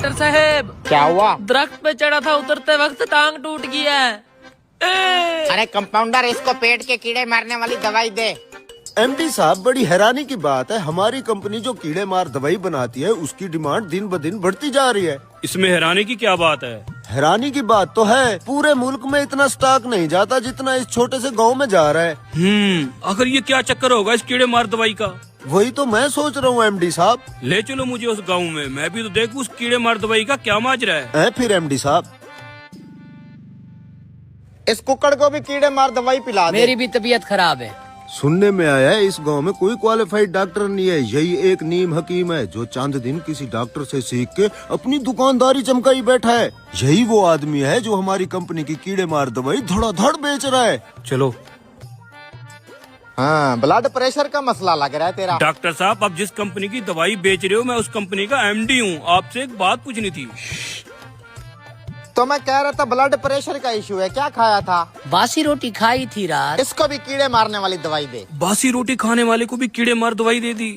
Doctor साहेब, क्या हुआ? दरख्त पे चढ़ा था, उतरते वक्त टांग टूट गया है। अरे कंपाउंडर, इसको पेट के कीड़े मारने वाली दवाई दे। एमडी साहब, बड़ी हैरानी की बात है, हमारी कंपनी जो कीड़े मार दवाई बनाती है उसकी डिमांड दिन ब दिन बढ़ती जा रही है। इसमें हैरानी की क्या बात है? हैरानी की बात तो है, पूरे मुल्क में इतना स्टॉक नहीं जाता जितना इस छोटे से गांव में जा रहा है। आखिर ये क्या चक्कर होगा इस कीड़े मार दवाई का? वही तो मैं सोच रहा हूँ एमडी साहब। ले चलो मुझे उस गांव में, मैं भी तो देखूं उस कीड़े मार दवाई का क्या माजरा है। फिर एमडी साहब, इस कुक्कड़ को भी कीड़े मार दवाई पिला दे। मेरी भी तबीयत खराब है। सुनने में आया है इस गांव में कोई क्वालिफाइड डॉक्टर नहीं है, यही एक नीम हकीम है जो चंद दिन किसी डॉक्टर से सीख के अपनी दुकानदारी चमकाई बैठा है। यही वो आदमी है जो हमारी कंपनी की कीड़े मार दवाई धड़ाधड़ बेच रहा है। चलो। हाँ, ब्लड प्रेशर का मसला लग रहा है तेरा। डॉक्टर साहब, आप जिस कंपनी की दवाई बेच रहे हो, मैं उस कंपनी का एमडी हूँ। आपसे एक बात पूछनी थी। तो मैं कह रहा था ब्लड प्रेशर का इशू है। क्या खाया था? बासी रोटी खाई थी रात। इसको भी कीड़े मारने वाली दवाई दे। बासी रोटी खाने वाले को भी कीड़े मार दवाई दे दी।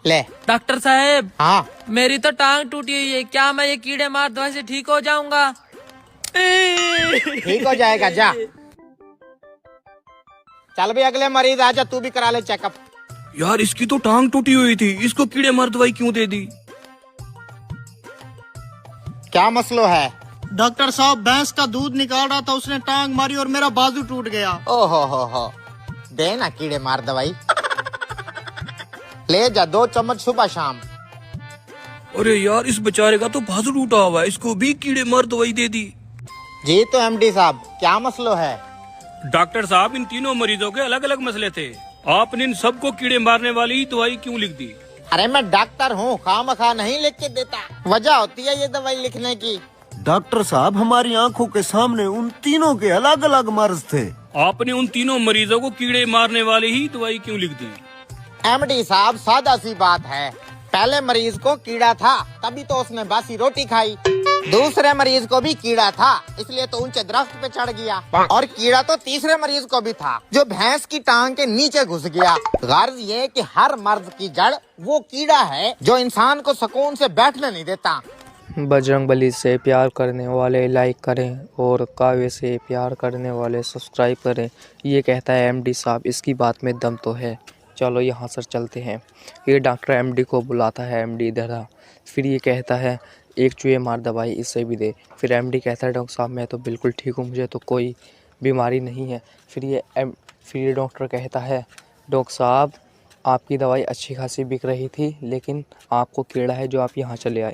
ले। डॉक्टर साहेब, हाँ, मेरी तो टांग टूटी हुई है, क्या मैं ये कीड़े मार दवाई से ठीक हो जाऊंगा? ठीक हो जाएगा, जा। चल भी, अगले मरीज आजा, तू भी करा ले चेकअप। यार, इसकी तो टांग टूटी हुई थी, इसको कीड़े मार दवाई क्यों दे दी? क्या मसलो है? डॉक्टर साहब, भैंस का दूध निकाल रहा था, उसने टांग मारी और मेरा बाजू टूट गया। ओहो हो, दे ना कीड़े मार दवाई। ले जा, 2 चम्मच सुबह शाम। अरे यार, इस बेचारे का तो बाजू टूटा हुआ है, इसको भी कीड़े मार दवाई दे दी। जी तो एमडी साहब, क्या मसलो है? डॉक्टर साहब, इन तीनों मरीजों के अलग अलग मसले थे, आपने इन सबको कीड़े मारने वाली ही दवाई क्यों लिख दी? अरे मैं डॉक्टर हूँ, खामखा नहीं लिख के देता, वजह होती है ये दवाई लिखने की। डॉक्टर साहब, हमारी आंखों के सामने उन तीनों के अलग अलग मर्ज थे, आपने उन तीनों मरीजों को कीड़े मारने वाली ही दवाई क्यों लिख दी? एमडी साहब, सादा सी बात है, पहले मरीज को कीड़ा था तभी तो उसने बासी रोटी खाई। दूसरे मरीज को भी कीड़ा था, इसलिए तो ऊंचे दरख्त पे चढ़ गया। और कीड़ा तो तीसरे मरीज को भी था, जो भैंस की टांग के नीचे घुस गया। गर्ज ये कि हर मर्द की जड़ वो कीड़ा है जो इंसान को सुकून से बैठने नहीं देता। बजरंगबली से प्यार करने वाले लाइक करें और काव्य से प्यार करने वाले सब्सक्राइब करें। ये कहता है एमडी साहब, इसकी बात में दम तो है। चलो यहाँ से चलते हैं। ये डॉक्टर एमडी को बुलाता है, एमडी इधर आ। फिर ये कहता है एक चूहे मार दवाई इससे भी दे। फिर एमडी कहता है डॉक्टर साहब, मैं तो बिल्कुल ठीक हूँ, मुझे तो कोई बीमारी नहीं है। फिर ये डॉक्टर कहता है डॉक्टर साहब, आपकी दवाई अच्छी खासी बिक रही थी, लेकिन आपको कीड़ा है जो आप यहाँ चले आए।